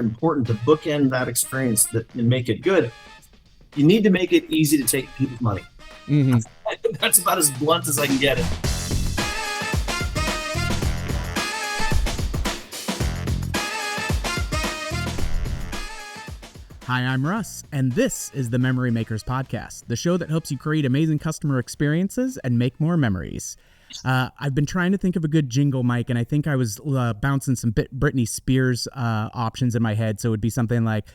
important to bookend that experience and make it good. You need to make it easy to take people's money. Mm-hmm. That's about as blunt as I can get it. Hi, I'm Russ, and this is the Memory Makers Podcast, the show that helps you create amazing customer experiences and make more memories. I've been trying to think of a good jingle, Mike, and I think I was bouncing some Britney Spears options in my head, so it would be something like,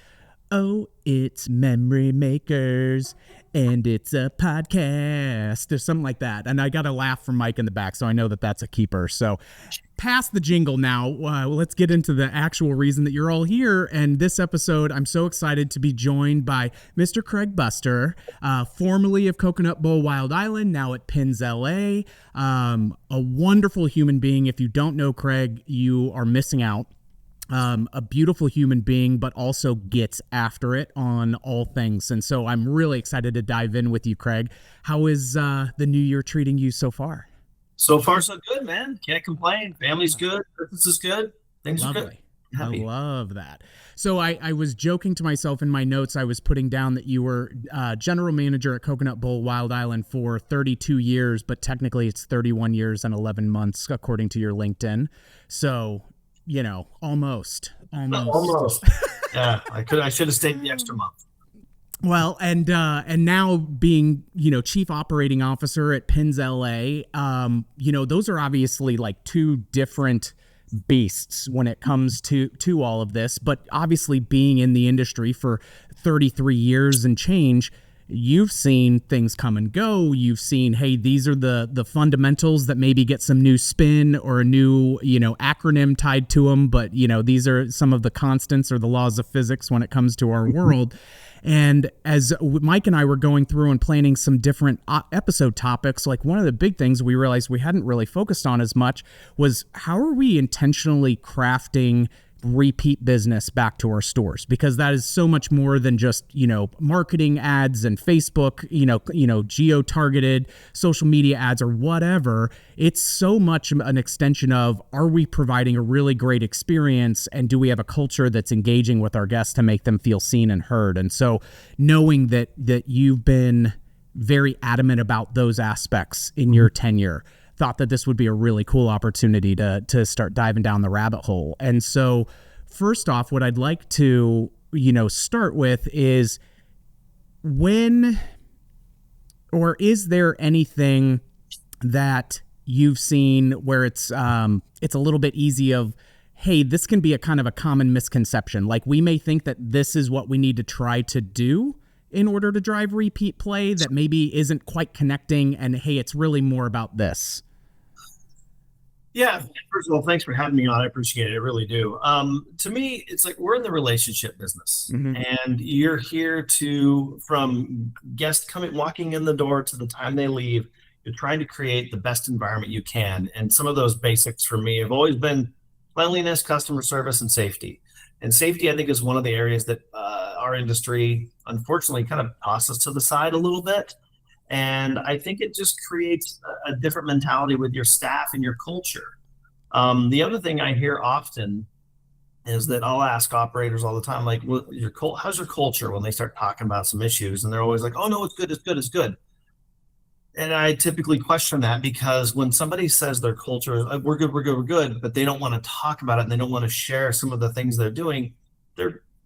oh, it's Memory Makers, and it's a podcast, or something like that. And I got a laugh from Mike in the back, so I know that that's a keeper. So past the jingle now, let's get into the actual reason that you're all here. And this episode, I'm so excited to be joined by Mr. Craig Buster, formerly of Coconut Bowl Wild Island, now at Pinz, LA. A wonderful human being. If you don't know Craig, you are missing out. A beautiful human being, but also gets after it on all things. And so I'm really excited to dive in with you, Craig. How is the new year treating you so far? So far, so good, man. Can't complain. Family's good. Business is good. Things are good. Happy. I love that. So I was joking to myself in my notes. I was putting down that you were general manager at Coconut Bowl Wild Island for 32 years, but technically it's 31 years and 11 months, according to your LinkedIn. So, you know, almost. Yeah, I should have stayed the extra month. Well, and now being, chief operating officer at Pinz, LA, those are obviously like two different beasts when it comes to all of this. But obviously being in the industry for 33 years and change, you've seen things come and go. You've seen, hey, these are the fundamentals that maybe get some new spin or a new, acronym tied to them. But, these are some of the constants or the laws of physics when it comes to our world. And as Mike and I were going through and planning some different episode topics, like one of the big things we realized we hadn't really focused on as much was how are we intentionally crafting repeat business back to our stores, because that is so much more than just, marketing ads and Facebook, geo-targeted social media ads or whatever. It's so much an extension of, are we providing a really great experience, and do we have a culture that's engaging with our guests to make them feel seen and heard? And so knowing that you've been very adamant about those aspects in your tenure, thought that this would be a really cool opportunity to start diving down the rabbit hole. And so first off, what I'd like to, start with is is there anything that you've seen where it's a little bit easy of, hey, this can be a kind of a common misconception. Like we may think that this is what we need to try to do in order to drive repeat play that maybe isn't quite connecting, and hey, it's really more about this. Yeah, first of all, thanks for having me on. I appreciate it. I really do. To me, it's like we're in the relationship business, and you're here from guests walking in the door to the time they leave. You're trying to create the best environment you can. And some of those basics for me have always been cleanliness, customer service, and safety. And safety, I think, is one of the areas that our industry, unfortunately, kind of tosses to the side a little bit. And I think it just creates a different mentality with your staff and your culture. The other thing I hear often is that I'll ask operators all the time, like, how's your culture, when they start talking about some issues? And they're always like, oh, no, it's good, it's good, it's good. And I typically question that, because when somebody says their culture, we're good, we're good, we're good, but they don't want to talk about it and they don't want to share some of the things they're doing,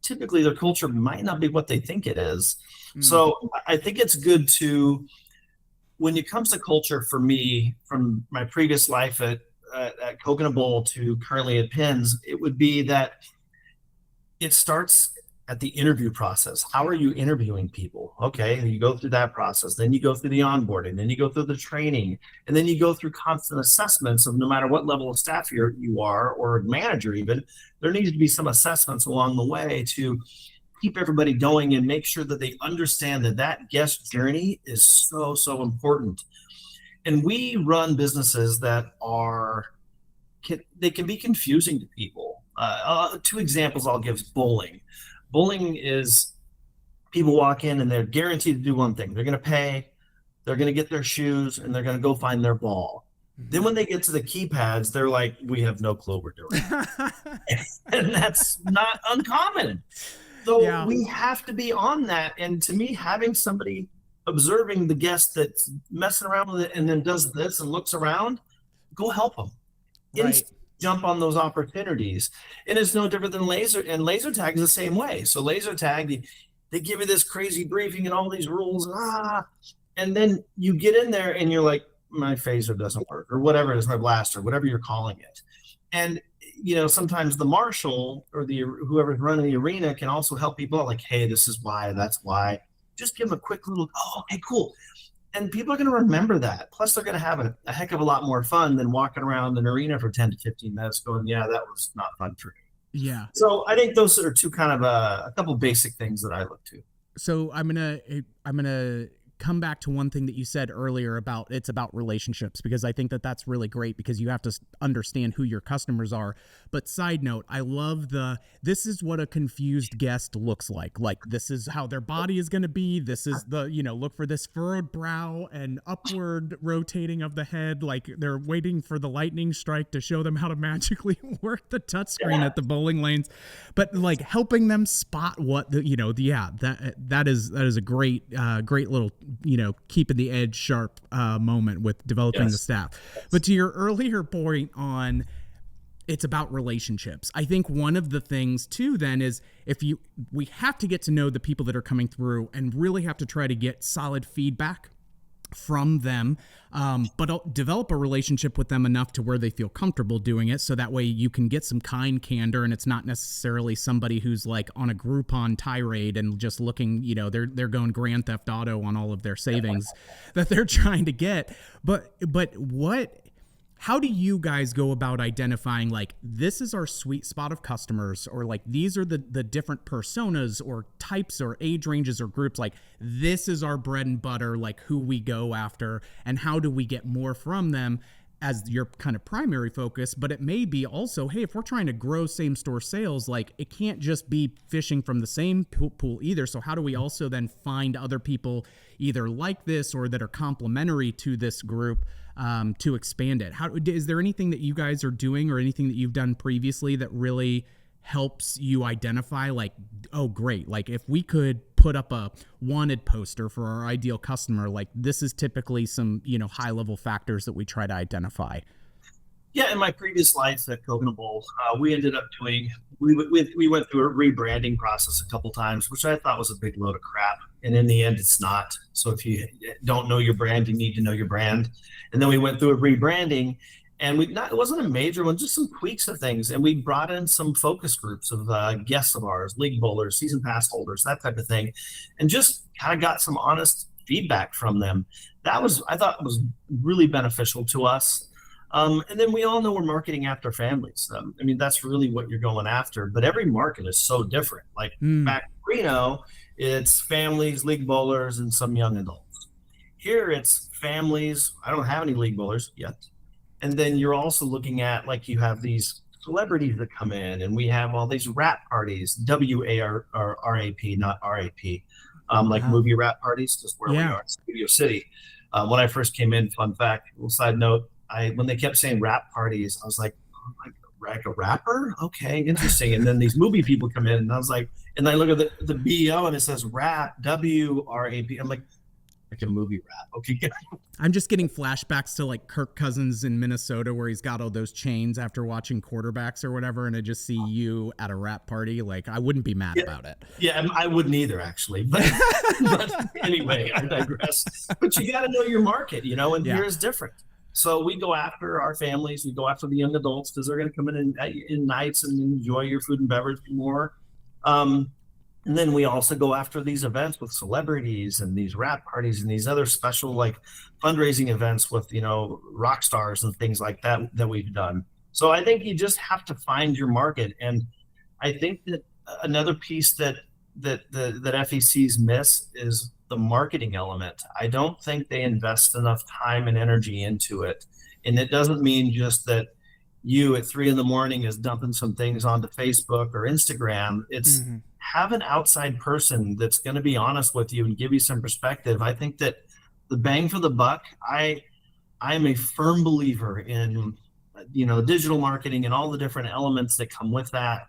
typically their culture might not be what they think it is. So I think it's good to, when it comes to culture, for me, from my previous life at Coconut Bowl to currently at Pinz, it would be that it starts at the interview process. How are you interviewing people? Okay, you go through that process, then you go through the onboarding, then you go through the training, and then you go through constant assessments of no matter what level of staff you are, or manager even, there needs to be some assessments along the way to keep everybody going and make sure that they understand that guest journey is so, so important. And we run businesses that they can be confusing to people. Two examples I'll give is bowling. Bowling is, people walk in and they're guaranteed to do one thing. They're going to pay, they're going to get their shoes, and they're going to go find their ball. Then when they get to the keypads, they're like, we have no clue what we're doing. And that's not uncommon. So Yeah. we have to be on that. And to me, having somebody observing the guest that's messing around with it and then does this and looks around, go help them. Right. Jump on those opportunities. And it's no different than laser. And laser tag is the same way. So laser tag, they give you this crazy briefing and all these rules. And then you get in there and you're like, my phaser doesn't work, or whatever it is, my blaster, whatever you're calling it. And sometimes the marshal or whoever's running the arena can also help people out, like, hey, this is why, that's why. Just give them a quick little, oh, okay, cool. And people are going to remember that. Plus, they're going to have a heck of a lot more fun than walking around an arena for 10 to 15 minutes going, yeah, that was not fun for me. Yeah. So I think those are two kind of a couple basic things that I look to. So I'm gonna come back to one thing that you said earlier about it's about relationships, because I think that that's really great, because you have to understand who your customers are. But side note, I love this is what a confused guest looks like. Like, this is how their body is going to be. This is look for this furrowed brow and upward rotating of the head. Like, they're waiting for the lightning strike to show them how to magically work the touchscreen at the bowling lanes. But like, helping them spot what that is a great little, keeping the edge sharp moment with developing the staff. But to your earlier point on it's about relationships, I think one of the things too then is we have to get to know the people that are coming through and really have to try to get solid feedback from them, but develop a relationship with them enough to where they feel comfortable doing it, so that way you can get some kind candor, and it's not necessarily somebody who's like on a Groupon tirade and just looking, they're going Grand Theft Auto on all of their savings that they're trying to get. But how do you guys go about identifying, like, this is our sweet spot of customers, or like, these are the different personas or types or age ranges or groups, like, this is our bread and butter, like, who we go after, and how do we get more from them as your kind of primary focus? But it may be also, hey, if we're trying to grow same store sales, like, it can't just be fishing from the same pool either. So how do we also then find other people either like this or that are complementary to this group to expand it? Is there anything that you guys are doing or anything that you've done previously that really helps you identify, like, oh, great, like, if we could put up a wanted poster for our ideal customer, like, this is typically some, high level factors that we try to identify? Yeah, in my previous life at Coconut Bowl, we ended up we went through a rebranding process a couple times, which I thought was a big load of crap. And in the end, it's not. So if you don't know your brand, you need to know your brand. And then we went through a rebranding, and it wasn't a major one, just some tweaks of things. And we brought in some focus groups of guests of ours, league bowlers, season pass holders, that type of thing, and just kind of got some honest feedback from them. I thought was really beneficial to us. And then we all know we're marketing after families. That's really what you're going after. But every market is so different. Like back in Reno, it's families, league bowlers, and some young adults. Here, it's families. I don't have any league bowlers yet. And then you're also looking at, like, you have these celebrities that come in, and we have all these rap parties, WARAP, not RAP, like movie rap parties, just where we are in Studio City. When I first came in, fun fact, little side note, when they kept saying rap parties, I was like, oh, like a rapper? Okay, interesting. And then these movie people come in, and I was like, and I look at the BO, and it says rap, WRAP. I'm like a movie rap. Okay. I'm just getting flashbacks to like Kirk Cousins in Minnesota, where he's got all those chains after watching quarterbacks or whatever. And I just see you at a rap party. Like, I wouldn't be mad about it. Yeah, I wouldn't either, actually. But anyway, I digress. But you got to know your market, and here is different. So we go after our families. We go after the young adults because they're going to come in nights and enjoy your food and beverage more. And then we also go after these events with celebrities and these rap parties and these other special, like, fundraising events with, rock stars and things like that we've done. So I think you just have to find your market. And I think that another piece that FECs miss is the marketing element. I don't think they invest enough time and energy into it. And it doesn't mean just that you at 3 a.m. is dumping some things onto Facebook or Instagram. It's have an outside person that's going to be honest with you and give you some perspective. I think that the bang for the buck, I'm a firm believer in, digital marketing and all the different elements that come with that,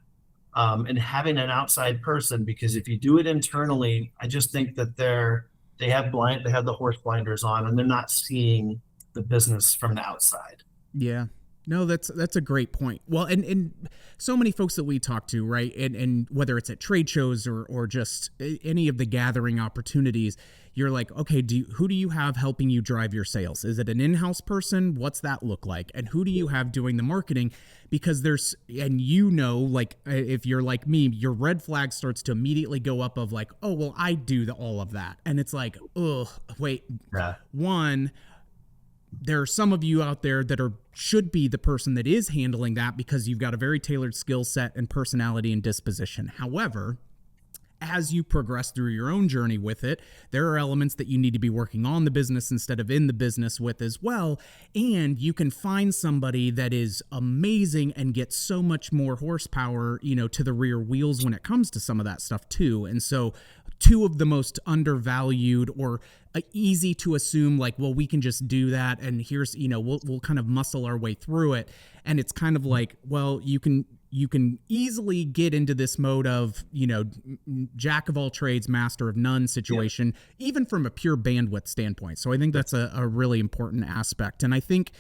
and having an outside person, because if you do it internally, I just think that they have the horse blinders on, and they're not seeing the business from the outside. Yeah. No, that's a great point. Well, and so many folks that we talk to, right? And whether it's at trade shows or just any of the gathering opportunities, you're like, okay, who do you have helping you drive your sales? Is it an in-house person? What's that look like? And who do you have doing the marketing? Because like if you're like me, your red flag starts to immediately go up of like, oh, well, I do all of that. And it's like, oh, wait, Yeah. one, there are some of you out there that should be the person that is handling that because you've got a very tailored skill set and personality and disposition. However, as you progress through your own journey with it, there are elements that you need to be working on the business instead of in the business with as well. And you can find somebody that is amazing and get so much more horsepower, to the rear wheels when it comes to some of that stuff too. And so two of the most undervalued or easy to assume, like, well, we can just do that. And here's, we'll kind of muscle our way through it. And it's kind of like, well, you can easily get into this mode of, jack of all trades, master of none situation, even from a pure bandwidth standpoint. So I think that's a really important aspect. And I think,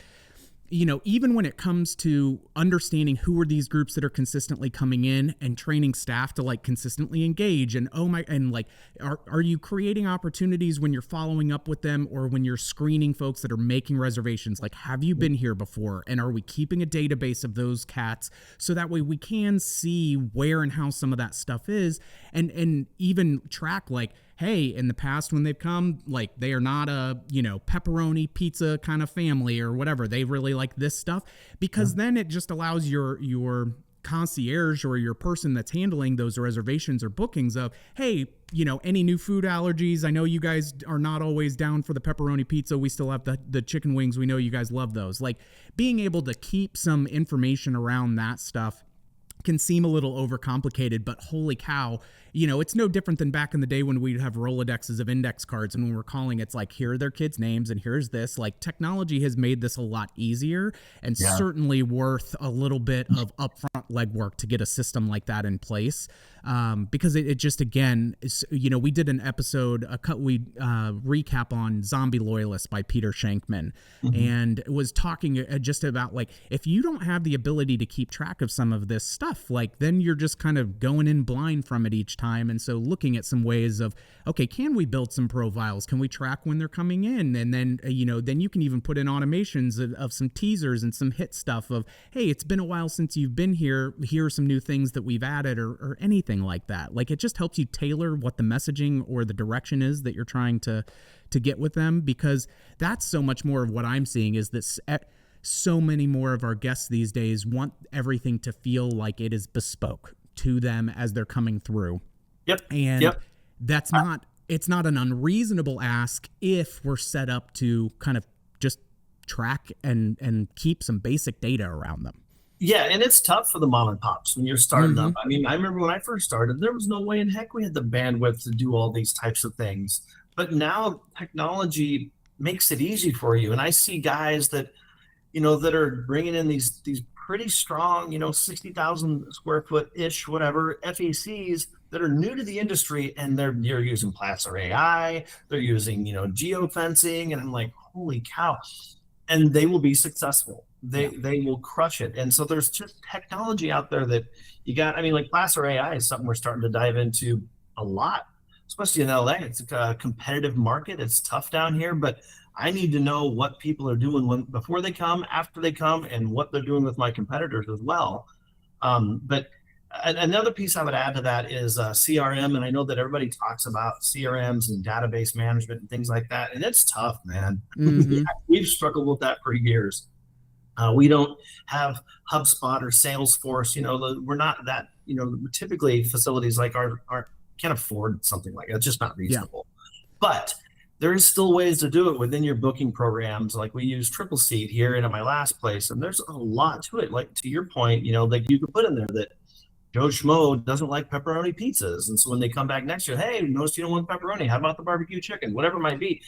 even when it comes to understanding who are these groups that are consistently coming in and training staff to like consistently engage and are you creating opportunities when you're following up with them or when you're screening folks that are making reservations? Like, have you been here before? And are we keeping a database of those cats so that way we can see where and how some of that stuff is and even track like, hey, in the past when they've come, like they are not a, pepperoni pizza kind of family or whatever. They really like this stuff because then it just allows your concierge or your person that's handling those reservations or bookings of, hey, any new food allergies? I know you guys are not always down for the pepperoni pizza. We still have the chicken wings. We know you guys love those. Like being able to keep some information around that stuff can seem a little overcomplicated, but holy cow, it's no different than back in the day when we'd have Rolodexes of index cards and when we're calling, it's like, here are their kids' names and here's this. Like technology has made this a lot easier and certainly worth a little bit of upfront legwork to get a system like that in place. Because it just, again, is, we did an episode, recap on Zombie Loyalists by Peter Shankman, and was talking just about like, if you don't have the ability to keep track of some of this stuff, like then you're just kind of going in blind from it each time. And so looking at some ways of, okay, can we build some profiles? Can we track when they're coming in? And then, then you can even put in automations of some teasers and some hit stuff of, hey, it's been a while since you've been here. Here are some new things that we've added or anything like that. Like it just helps you tailor what the messaging or the direction is that you're trying to get with them, because that's so much more of what I'm seeing is this. So many more of our guests these days want everything to feel like it is bespoke to them as they're coming through. And that's it's not an unreasonable ask if we're set up to kind of just track and keep some basic data around them. Yeah, and it's tough for the mom and pops when you're starting up. I mean, I remember when I first started, there was no way in heck we had the bandwidth to do all these types of things. But now technology makes it easy for you. And I see guys that are bringing in these pretty strong, 60,000 square foot ish, whatever FACs that are new to the industry, and you're using Placer AI, they're using, geofencing, and I'm like, holy cow. And they will be successful. They will crush it. And so there's just technology out there that you got. I mean, like Placer AI is something we're starting to dive into a lot, especially in LA. It's a competitive market. It's tough down here, but I need to know what people are doing before they come, after they come, and what they're doing with my competitors as well. But another piece I would add to that is CRM. And I know that everybody talks about CRMs and database management and things like that. And it's tough, man. We've struggled with that for years. We don't have HubSpot or Salesforce. We're not that, typically facilities like ours can't afford something like that. It's just not reasonable. But there is still ways to do it within your booking programs. Like we use Triple Seat here and at my last place, and there's a lot to it. Like to your point, like you could put in there that Joe Schmo doesn't like pepperoni pizzas. And so when they come back next year, hey, notice you don't want pepperoni. How about the barbecue chicken? Whatever it might be.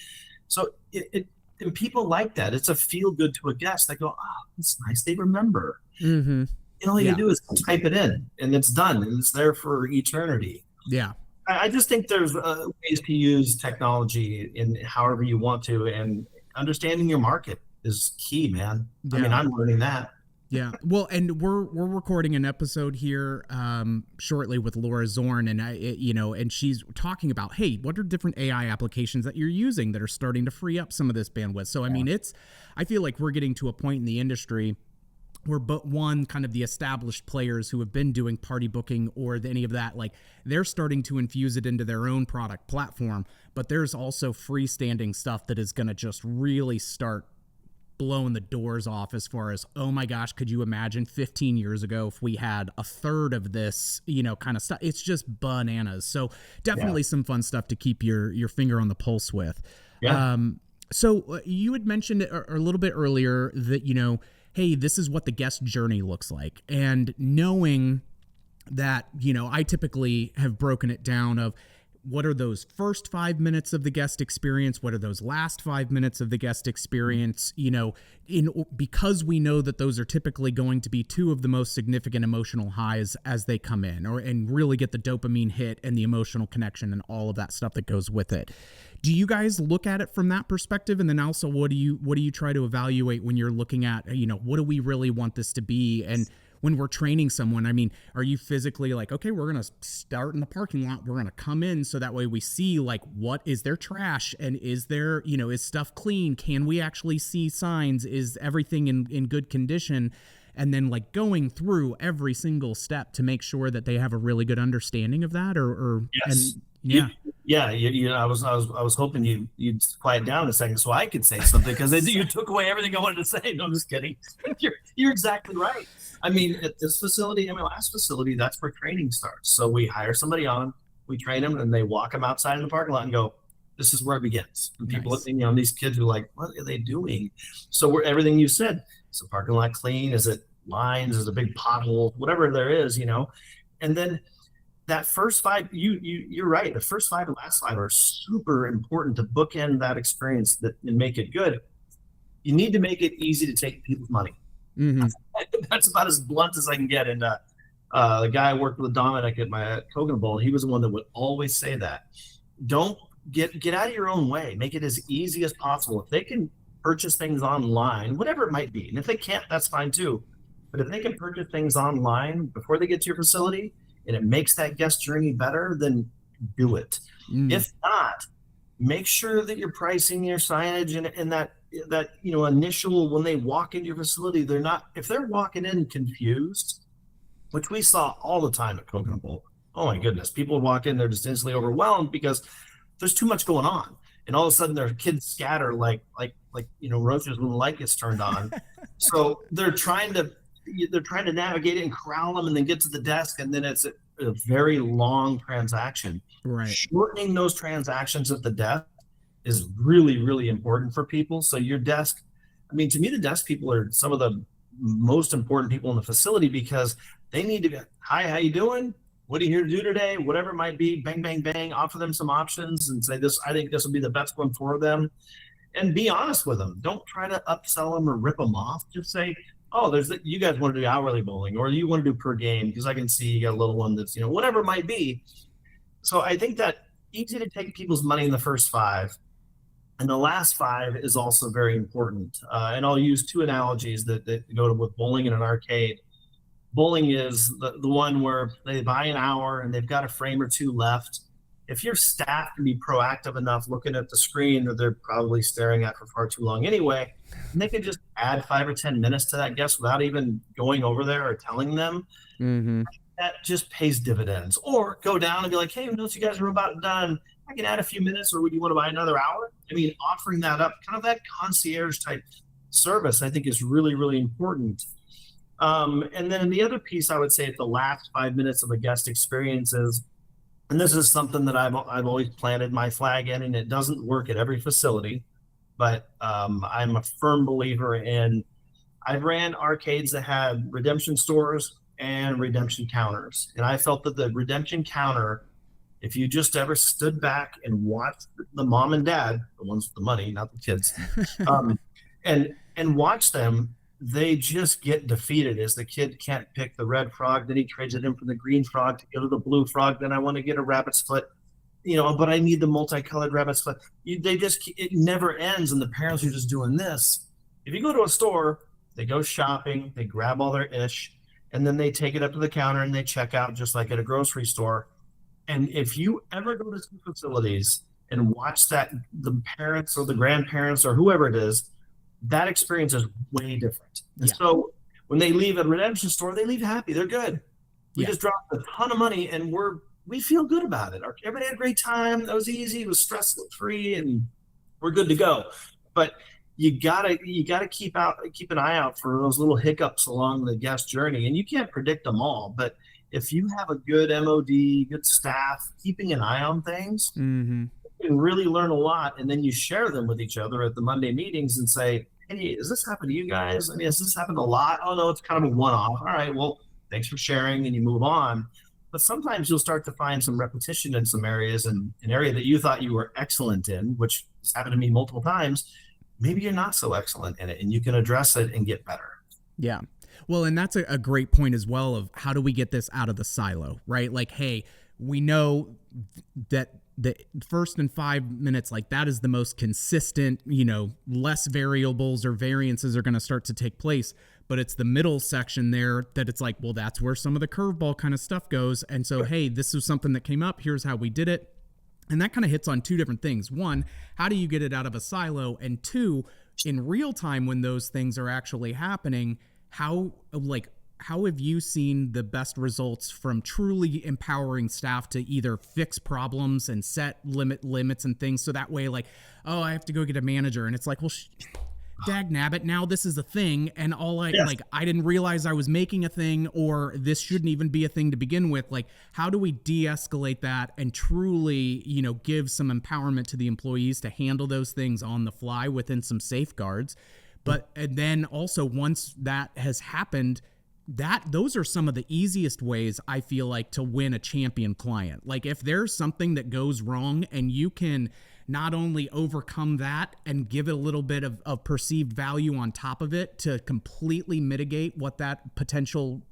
So it And people like that. It's a feel good to a guest. They go, oh, it's nice. They remember. Mm-hmm. All you Yeah. do is type it in and it's done and it's there for eternity. Yeah. I just think there's ways to use technology in however you want to, and understanding your market is key, man. I mean, Yeah. I'm learning that. Yeah. Well, and we're recording an episode here shortly with Laura Zorn, and and she's talking about, hey, what are different AI applications that you're using that are starting to free up some of this bandwidth? So I mean, I feel like we're getting to a point in the industry where but one kind of the established players who have been doing party booking or any of that, like they're starting to infuse it into their own product platform, but there's also freestanding stuff that is going to just really start blowing the doors off as far as, oh my gosh, could you imagine 15 years ago if we had a third of this, kind of stuff? It's just bananas. So definitely some fun stuff to keep your finger on the pulse with. Yeah. So you had mentioned a little bit earlier that, hey, this is what the guest journey looks like. And knowing that, I typically have broken it down of what are those first 5 minutes of the guest experience? What are those last 5 minutes of the guest experience? Because we know that those are typically going to be two of the most significant emotional highs as they come in, and really get the dopamine hit and the emotional connection and all of that stuff that goes with it. Do you guys look at it from that perspective? And then also, what do you try to evaluate when you're looking at, what do we really want this to be? And when we're training someone, I mean, are you physically like, okay, we're going to start in the parking lot. We're going to come in so that way we see like, what is there trash? And is there, is stuff clean? Can we actually see signs? Is everything in good condition? And then like going through every single step to make sure that they have a really good understanding of that Yes. and yeah. I was hoping you'd quiet down a second so I could say something, because you took away everything I wanted to say. No, I'm just kidding. You're exactly right. I mean, at this facility, my last facility, that's where training starts. So we hire somebody on, we train them, and they walk them outside in the parking lot and go, this is where it begins. And people Nice. looking, these kids are like, what are they doing? So everything you said, is the parking lot clean? Is it lines? Is it a big pothole? Whatever there is, and then that first five, you're right. The first five and last five are super important to bookend that experience and make it good. You need to make it easy to take people's money. Mm-hmm. That's about as blunt as I can get. And the guy I worked with, Dominic, at my Coconut Bowl, he was the one that would always say that. Don't get out of your own way. Make it as easy as possible. If they can purchase things online, whatever it might be, and if they can't, that's fine too. But if they can purchase things online before they get to your facility, and it makes that guest journey better, then do it. If not, make sure that you're pricing your signage and that initial, when they walk into your facility, if they're walking in confused, which we saw all the time at Coconut Bowl. Oh my goodness, people walk in, they're just instantly overwhelmed because there's too much going on, and all of a sudden their kids scatter like roaches when the light gets turned on. So they're trying to navigate it and corral them and then get to the desk, and then it's a very long transaction. Right. Shortening those transactions at the desk is really, really important for people. So your desk, to me, the desk people are some of the most important people in the facility, because they need to be, hi, how you doing? What are you here to do today? Whatever it might be, bang, bang, bang, offer them some options and say I think this will be the best one for them. And be honest with them. Don't try to upsell them or rip them off. Just say, oh, you guys want to do hourly bowling, or you want to do per game, because I can see you got a little one that's, whatever it might be. So I think that easy to take people's money in the first five, and the last five is also very important. And I'll use two analogies that go with bowling and an arcade. Bowling is the one where they buy an hour and they've got a frame or two left. If your staff can be proactive enough looking at the screen that they're probably staring at for far too long anyway, and they can just add 5 or 10 minutes to that guest without even going over there or telling them, that just pays dividends. Or go down and be like, hey, once you guys are about done, I can add a few minutes, or would you want to buy another hour? Offering that up, kind of that concierge type service, I think is really, really important. And then the other piece I would say at the last 5 minutes of a guest experience is, and this is something that I've always planted my flag in, and it doesn't work at every facility, but I'm a firm believer in, I've ran arcades that had redemption stores and redemption counters. And I felt that the redemption counter if you just ever stood back and watched the mom and dad, the ones with the money, not the kids, and watch them, they just get defeated as the kid can't pick the red frog. Then he trades it in for the green frog to go to the blue frog. Then I want to get a rabbit's foot, but I need the multicolored rabbit's foot. It never ends. And the parents are just doing this. If you go to a store, they go shopping, they grab all their ish, and then they take it up to the counter and they check out just like at a grocery store. And if you ever go to some facilities and watch that, the parents or the grandparents or whoever it is, that experience is way different. And so when they leave at a redemption store, they leave happy. They're good. We just dropped a ton of money and we feel good about it. Everybody had a great time. That was easy. It was stress free and we're good to go. But you gotta keep an eye out for those little hiccups along the guest journey. And you can't predict them all, but if you have a good MOD, good staff, keeping an eye on things, you can really learn a lot. And then you share them with each other at the Monday meetings and say, hey, does this happen to you guys? I mean, has this happened a lot? Oh, no, it's kind of a one-off. All right, well, thanks for sharing, and you move on. But sometimes you'll start to find some repetition in some areas, and an area that you thought you were excellent in, which has happened to me multiple times, maybe you're not so excellent in it, and you can address it and get better. Yeah. Well, and that's a great point as well of how do we get this out of the silo, right? Like, hey, we know that the first and 5 minutes, like that is the most consistent, less variables or variances are going to start to take place. But it's the middle section there that it's like, well, that's where some of the curveball kind of stuff goes. And so, hey, this is something that came up. Here's how we did it. And that kind of hits on two different things. One, how do you get it out of a silo? And two, in real time when those things are actually happening, how have you seen the best results from truly empowering staff to either fix problems and set limits and things so that way, like, oh, I have to go get a manager, and it's like, well, dag nabbit, now this is a thing, and I didn't realize I was making a thing, or this shouldn't even be a thing to begin with. Like, how do we de-escalate that and truly, give some empowerment to the employees to handle those things on the fly within some safeguards? And then also once that has happened, those are some of the easiest ways I feel like to win a champion client. Like if there's something that goes wrong and you can not only overcome that and give it a little bit of perceived value on top of it to completely mitigate what that potential,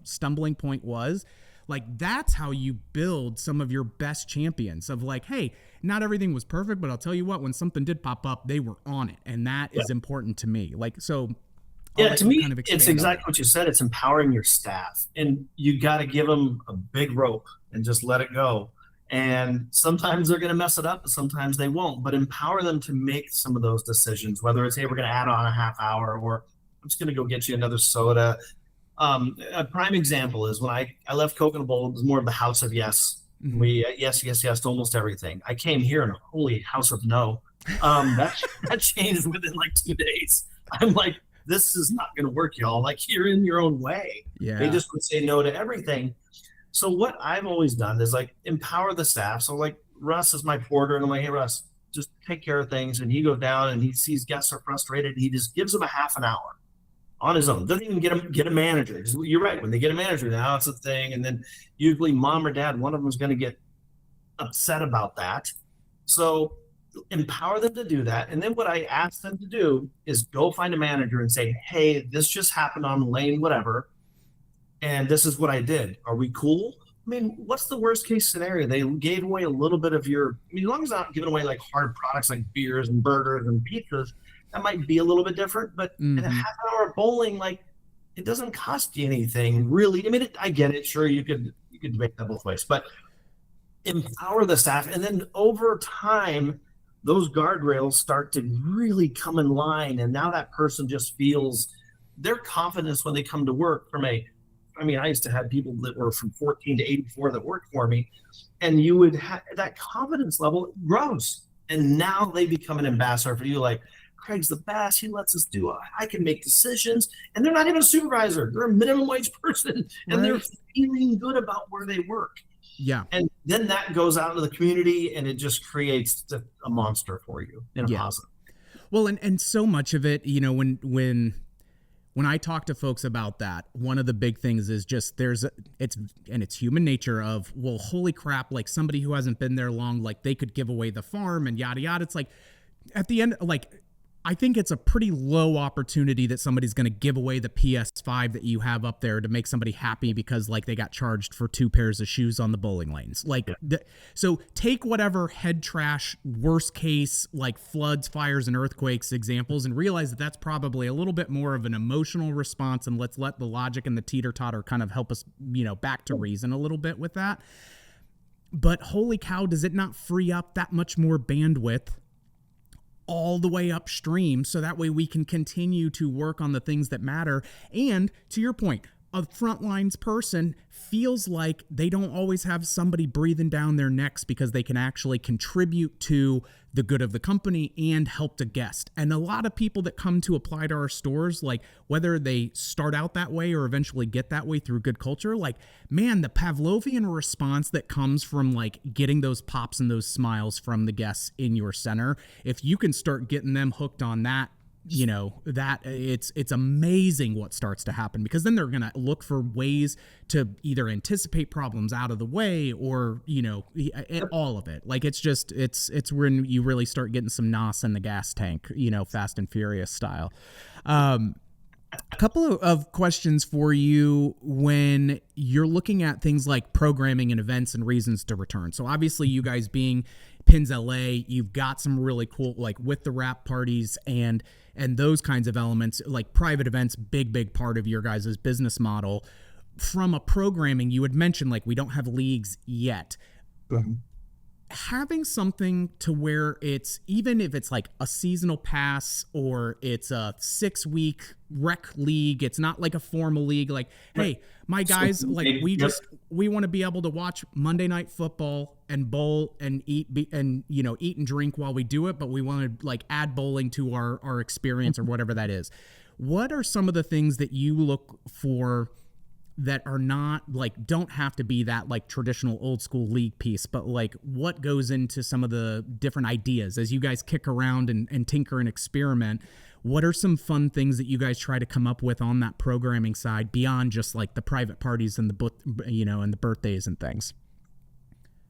stumbling point was, like that's how you build some of your best champions of like, hey, not everything was perfect, but I'll tell you what, when something did pop up, they were on it. And that is important to me. Like, so to me, it's exactly what you said. It's empowering your staff, and you got to give them a big rope and just let it go. And sometimes they're going to mess it up, and sometimes they won't, but empower them to make some of those decisions, whether it's, hey, we're going to add on a half hour, or I'm just going to go get you another soda. A prime example is when I left Coke and a Bowl, it was more of the house of yes. Mm-hmm. We yes to almost everything. I came here in a holy house of no. That changed within like 2 days. I'm like, this is not going to work, y'all. Like, you're in your own way. Yeah. They just would say no to everything. So what I've always done is like empower the staff. So like Russ is my porter, and I'm like, hey, Russ, just take care of things. And he goes down and he sees guests are frustrated. He just gives them a half an hour on his own. Doesn't even get a manager. You're right. When they get a manager, now it's a thing. And then usually mom or dad, one of them is going to get upset about that. So empower them to do that. And then what I ask them to do is go find a manager and say, hey, this just happened on lane, whatever. And this is what I did. Are we cool? I mean, what's the worst case scenario? They gave away a little bit of as long as I'm not giving away like hard products like beers and burgers and pizzas, that might be a little bit different. But in a half hour of bowling, like, it doesn't cost you anything really. I mean, I get it. Sure, you could make that both ways, but empower the staff. And then over time, those guardrails start to really come in line. And now that person just feels their confidence when they come to work I used to have people that were from 14 to 84 that worked for me, and you would have that confidence level grows. And now they become an ambassador for you. Like, Craig's the best. He lets us I can make decisions. And they're not even a supervisor. They're a minimum wage person, and they're feeling good about where they work. Yeah. And then that goes out into the community, and it just creates a monster for you in a positive. Well, and so much of it, when when I talk to folks about that, one of the big things is just it's human nature of, well, holy crap, like somebody who hasn't been there long, like they could give away the farm and yada yada. It's like at the end, like I think it's a pretty low opportunity that somebody's going to give away the PS5 that you have up there to make somebody happy because like they got charged for 2 pairs of shoes on the bowling lanes. Like, so take whatever head trash, worst case, like floods, fires, and earthquakes examples and realize that that's probably a little bit more of an emotional response. And let's let the logic and the teeter totter kind of help us, back to reason a little bit with that. But holy cow, does it not free up that much more bandwidth all the way upstream so that way we can continue to work on the things that matter? And to your point, a frontlines person feels like they don't always have somebody breathing down their necks because they can actually contribute to the good of the company and help the guest. And a lot of people that come to apply to our stores, like whether they start out that way or eventually get that way through good culture, like, man, the Pavlovian response that comes from like getting those pops and those smiles from the guests in your center, if you can start getting them hooked on that, that it's amazing what starts to happen, because then they're going to look for ways to either anticipate problems out of the way or, all of it. Like, it's just, it's when you really start getting some nos in the gas tank, Fast and Furious style. A couple of questions for you when you're looking at things like programming and events and reasons to return. So obviously you guys being Pinz LA, you've got some really cool, like with the wrap parties and those kinds of elements, like private events, big part of your guys' business model. From a programming, you had mentioned like we don't have leagues yet. Mm-hmm. Having something to where it's, even if it's like a seasonal pass or it's a 6-week rec league, it's not like a formal league, like, hey, my guys, like we want to be able to watch Monday Night Football and bowl and eat and drink while we do it, but we want to like add bowling to our experience or whatever that is. What are some of the things that you look for that are not like, don't have to be that like traditional old school league piece, but like what goes into some of the different ideas as you guys kick around and tinker and experiment? What are some fun things that you guys try to come up with on that programming side beyond just like the private parties and and the birthdays and things?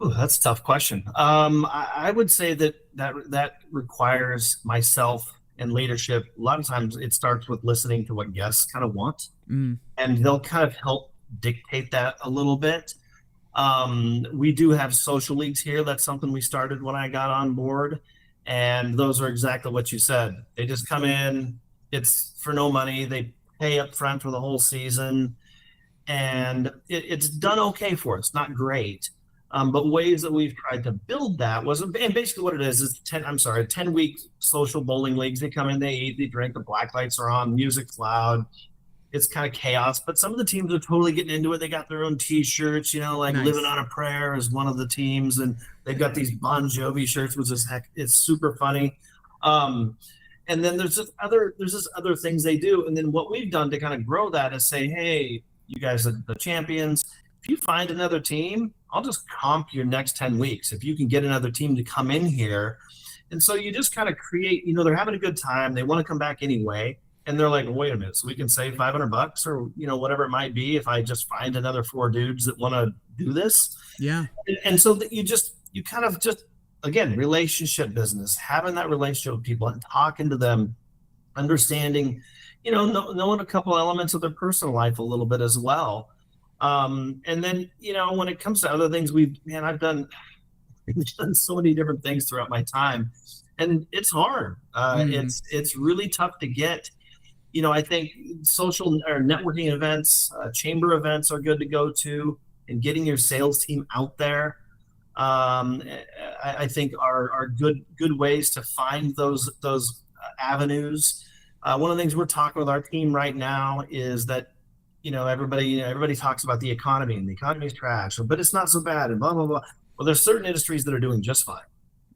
Oh, that's a tough question. I would say that requires myself and leadership. A lot of times it starts with listening to what guests kind of want, and they'll kind of help dictate that a little bit. We do have social leagues here. That's something we started when I got on board, and those are exactly what you said. They just come in, it's for no money. They pay up front for the whole season, and it's done okay for us. Not great. But ways that we've tried to build that and basically what it is 10-week social bowling leagues. They come in, they eat, they drink, the black lights are on, music's loud. It's kind of chaos, but some of the teams are totally getting into it. They got their own t-shirts, like nice. Living on a Prayer is one of the teams, and they've got these Bon Jovi shirts, which is it's super funny. And then there's just other things they do. And then what we've done to kind of grow that is say, hey, you guys are the champions. If you find another team, I'll just comp your next 10 weeks. If you can get another team to come in here. And so you just kind of create, they're having a good time. They want to come back anyway. And they're like, well, wait a minute. So we can save $500 or, whatever it might be if I just find another 4 dudes that want to do this. Yeah. And so that you kind of just, again, relationship business, having that relationship with people and talking to them, understanding, knowing a couple elements of their personal life a little bit as well. And then, when it comes to other things, we've done so many different things throughout my time, and it's hard. It's really tough to get, I think social or networking events, chamber events are good to go to, and getting your sales team out there. I think are good ways to find those avenues. One of the things we're talking with our team right now is that, everybody talks about the economy and the economy is trash, but it's not so bad and blah, blah, blah. Well, there's certain industries that are doing just fine.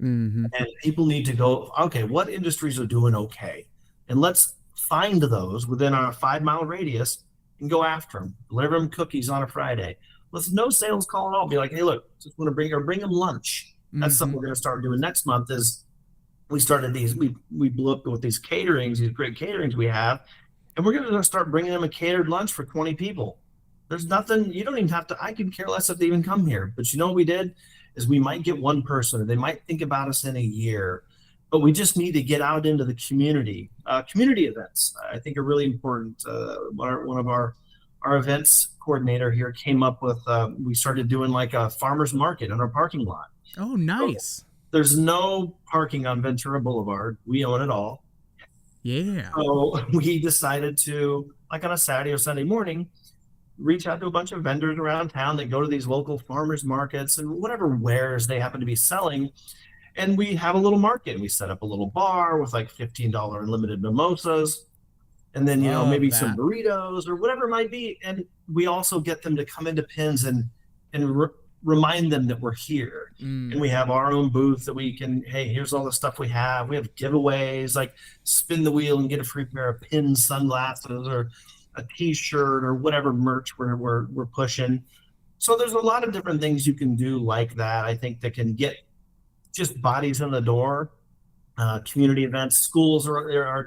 Mm-hmm. And people need to go, okay, what industries are doing okay? And let's find those within our 5-mile radius and go after them. Deliver them cookies on a Friday. With no sales call at all. Be like, hey, look, just want to bring them lunch. That's something we're going to start doing next month. Is we started these, we blew up with these caterings, these great caterings we have. and we're going to start bringing them a catered lunch for 20 people. There's nothing, you don't even have to, I can care less if they even come here. But you know what we did is we might get one person, or they might think about us in a year, but we just need to get out into the community. Community events, I think, are really important. One of our events coordinator here came up with, we started doing like a farmer's market in our parking lot. Oh, nice. So there's no parking on Ventura Boulevard. We own it all. Yeah. So we decided to, like on a Saturday or Sunday morning, reach out to a bunch of vendors around town that go to these local farmers markets and whatever wares they happen to be selling. And we have a little market. We set up a little bar with like $15 unlimited mimosas. And then, maybe some burritos or whatever it might be. And we also get them to come into Pinz and remind them that we're here. And we have our own booth that we can, hey, here's all the stuff we have. We have giveaways, like spin the wheel and get a free pair of Pinz sunglasses or a t-shirt or whatever merch we're pushing. So there's a lot of different things you can do like that, I think, that can get just bodies in the door. Community events, schools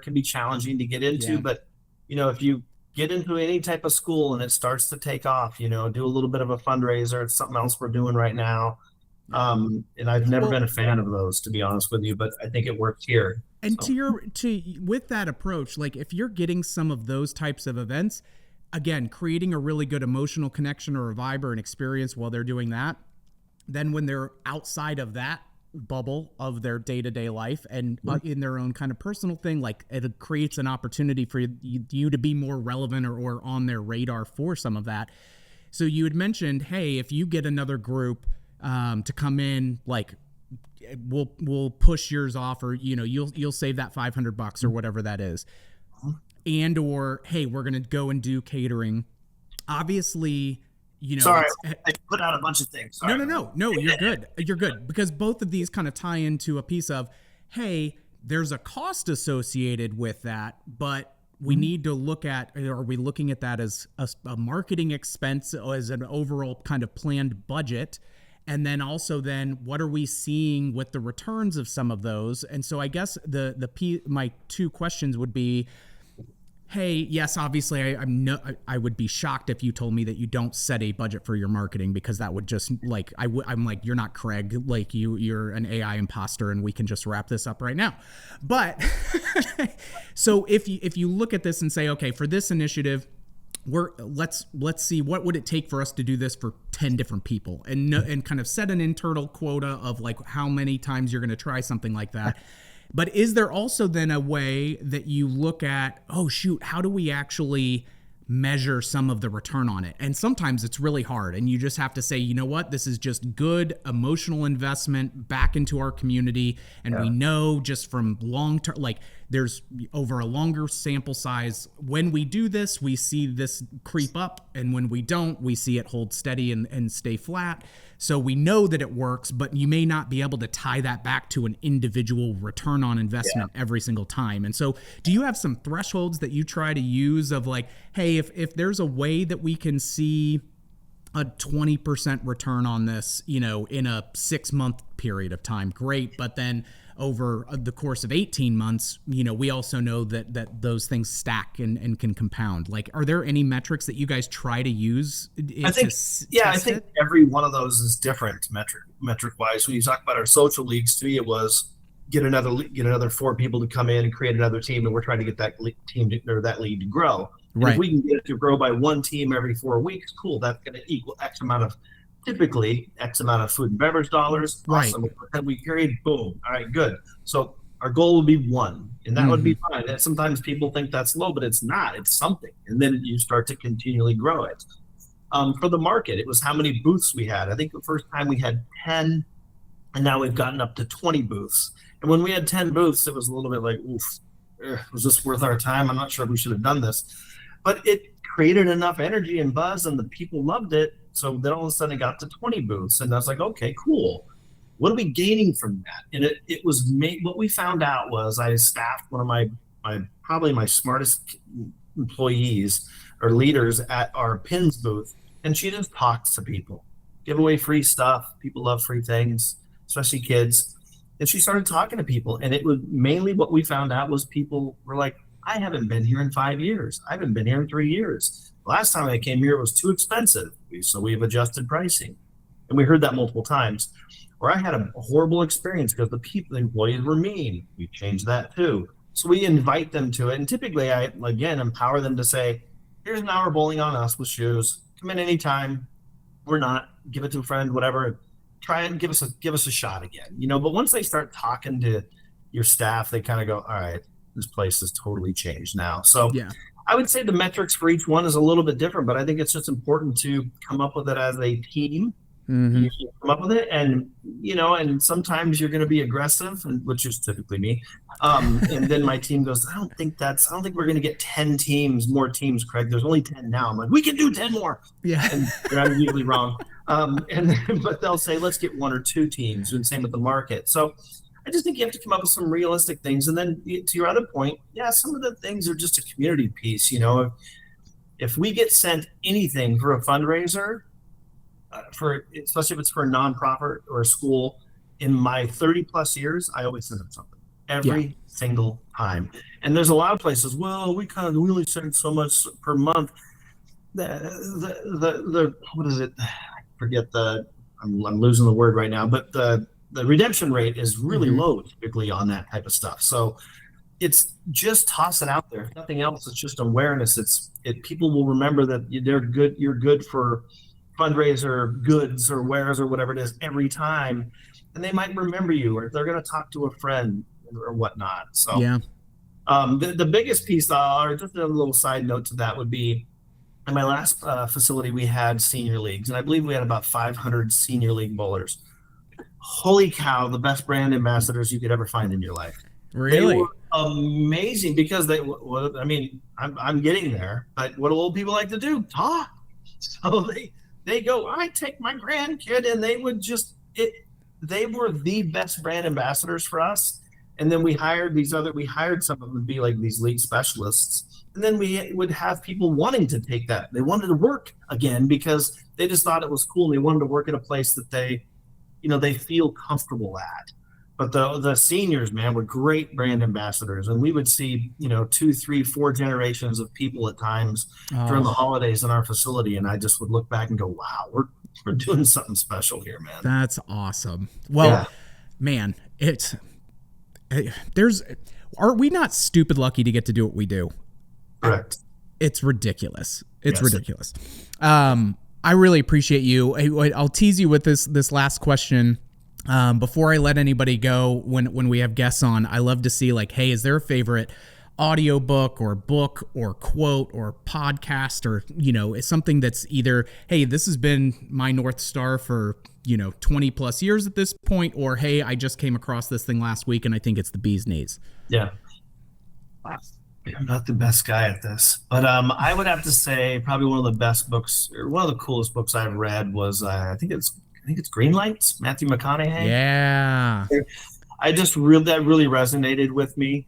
can be challenging to get into, but if you get into any type of school and it starts to take off, do a little bit of a fundraiser. It's something else we're doing right now. And I've never been a fan of those, to be honest with you, but I think it works here. And with that approach, like if you're getting some of those types of events, again, creating a really good emotional connection or a vibe or an experience while they're doing that, then when they're outside of that bubble of their day-to-day life and in their own kind of personal thing, like it creates an opportunity for you to be more relevant or on their radar for some of that. So you had mentioned, hey, if you get another group to come in, like we'll push yours off, or you'll save that $500 or whatever that is, and or hey, we're gonna go and do catering. Obviously, sorry, I put out a bunch of things. Sorry. No, you're good. You're good, because both of these kind of tie into a piece of, hey, there's a cost associated with that, but we need to look at, are we looking at that as a marketing expense, as an overall kind of planned budget? And then also what are we seeing with the returns of some of those? And so I guess my two questions would be, hey, yes, obviously, I would be shocked if you told me that you don't set a budget for your marketing, because that would just I'm like, you're not Craig, like you're an AI imposter, and we can just wrap this up right now. But so if you look at this and say, okay, for this initiative, let's see, what would it take for us to do this for 10 different people, and kind of set an internal quota of like how many times you're going to try something like that. But is there also then a way that you look at, oh shoot, how do we actually measure some of the return on it? And sometimes it's really hard, and you just have to say, you know what, this is just good emotional investment back into our community. And we know just from long term, like there's over a longer sample size, when we do this, we see this creep up, and when we don't, we see it hold steady and stay flat. So we know that it works, but you may not be able to tie that back to an individual return on investment every single time. And so do you have some thresholds that you try to use of like, hey, if there's a way that we can see a 20% return on this, in a 6-month period of time, great. But then over the course of 18 months, we also know that those things stack and can compound. Like, are there any metrics that you guys try to use? I think every one of those is different metric wise. When you talk about our social leagues, to me, it was get another 4 people to come in and create another team, and we're trying to get that team or that league to grow. Right. If we can get it to grow by 1 team every 4 weeks, cool. That's going to equal typically X amount of food and beverage dollars. Awesome. Right. We carried, boom. All right, good. So our goal would be 1, and that would be fine. And sometimes people think that's low, but it's not. It's something. And then you start to continually grow it. For the market, it was how many booths we had. I think the first time we had 10, and now we've gotten up to 20 booths. And when we had 10 booths, it was a little bit like, oof, was this worth our time? I'm not sure if we should have done this. But it created enough energy and buzz, and the people loved it. So then all of a sudden it got to 20 booths, and I was like, okay, cool. What are we gaining from that? And it was what we found out was I staffed one of probably my smartest employees or leaders at our Pinz booth, and she just talks to people, give away free stuff. People love free things, especially kids. And she started talking to people, and it was mainly what we found out was people were like, I haven't been here in 5 years. I haven't been here in 3 years. Last time I came here, it was too expensive. So we've adjusted pricing. And we heard that multiple times. Or I had a horrible experience because the employees were mean. We changed that too. So we invite them to it. And typically I, again, empower them to say, here's an hour bowling on us with shoes. Come in anytime. We're not. Give it to a friend, whatever. Try and give us a shot again. But once they start talking to your staff, they kind of go, all right, this place has totally changed now. So yeah. I would say the metrics for each one is a little bit different, but I think it's just important to come up with it as a team. Mm-hmm. You come up with it, and and sometimes you're going to be aggressive, which is typically me. And then my team goes, I don't think we're going to get 10 teams, more teams, Craig. There's only 10 now. I'm like, we can do 10 more. Yeah, and I'm usually wrong. But they'll say, let's get 1 or 2 teams, and same with the market. So I just think you have to come up with some realistic things. And then to your other point, yeah, some of the things are just a community piece. If we get sent anything for a fundraiser, especially if it's for a nonprofit or a school, in my 30 plus years, I always send them something every single time. And there's a lot of places, well, we only send so much per month. The what is it? I forget I'm losing the word right now, but the redemption rate is really low typically on that type of stuff. So it's just toss it out there. If nothing else, it's just awareness. People will remember that you're good for fundraiser goods or wares or whatever it is every time, and they might remember you, or they're going to talk to a friend or whatnot. So yeah. The biggest piece, or just a little side note to that, would be in my last facility, we had senior leagues, and I believe we had about 500 senior league bowlers. Holy cow, the best brand ambassadors you could ever find in your life. Really? They were amazing because I'm getting there, but what do old people like to do? Talk. So they go, I take my grandkid, and they would they were the best brand ambassadors for us. And then we hired some of them to be like these league specialists. And then we would have people wanting to take that. They wanted to work again because they just thought it was cool. And they wanted to work at a place that they feel comfortable at. But the seniors, man, were great brand ambassadors. And we would see, 2, 3, 4 generations of people at times during the holidays in our facility. And I just would look back and go, wow, we're doing something special here, man. That's awesome. Well, man, are we not stupid lucky to get to do what we do? Correct. It's ridiculous. It's ridiculous. I really appreciate you. I'll tease you with this last question. Before I let anybody go, when we have guests on, I love to see hey, is there a favorite audiobook or book or quote or podcast or, it's something that's either, hey, this has been my North Star for, 20 plus years at this point, or, hey, I just came across this thing last week and I think it's the bee's knees. Yeah. I'm not the best guy at this, but I would have to say probably one of the best books, or one of the coolest books I've read was, I think it's Green Lights, Matthew McConaughey. Yeah. I just that really resonated with me.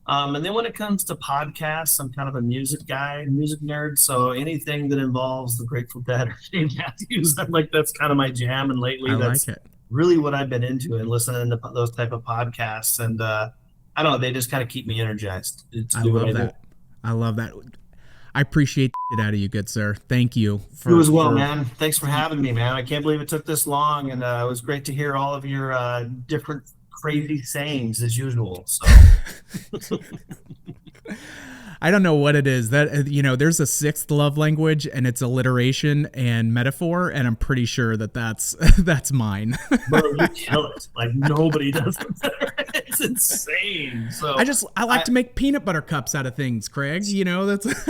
And then when it comes to podcasts, I'm kind of a music nerd. So anything that involves the Grateful Dead or Dave Matthews, that's kind of my jam. And lately that's really what I've been into, and listening to those type of podcasts. And I don't know, they just kind of keep me energized to do what I do. I love that. I appreciate it out of you, good sir. Thank you. You as well, man. Thanks for having me, man. I can't believe it took this long, and it was great to hear all of your different crazy sayings as usual. So. I don't know what it is that, there's a 6th love language, and it's alliteration and metaphor, and I'm pretty sure that's mine. Bro, you kill it. Nobody does it better. It's insane. So I like to make peanut butter cups out of things, Craig. That's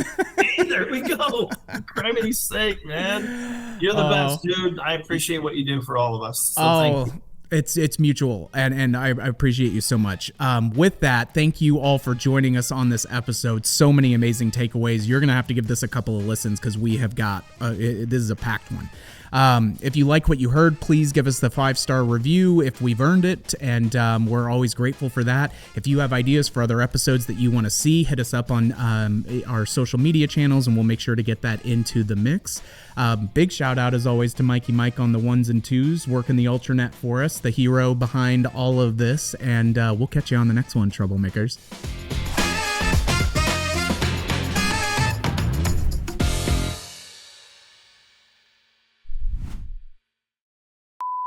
there we go. For crime's sake, man. You're the best, dude. I appreciate what you do for all of us. So thank you. It's mutual, and I appreciate you so much. With that, thank you all for joining us on this episode. So many amazing takeaways. You're going to have to give this a couple of listens because we have got, this is a packed one. If you like what you heard, please give us the 5-star review if we've earned it, and we're always grateful for that. If you have ideas for other episodes that you want to see, hit us up on our social media channels, and we'll make sure to get that into the mix. Big shout out, as always, to Mikey Mike on the 1s and 2s, working the Ultranet for us, the hero behind all of this, and we'll catch you on the next one, troublemakers.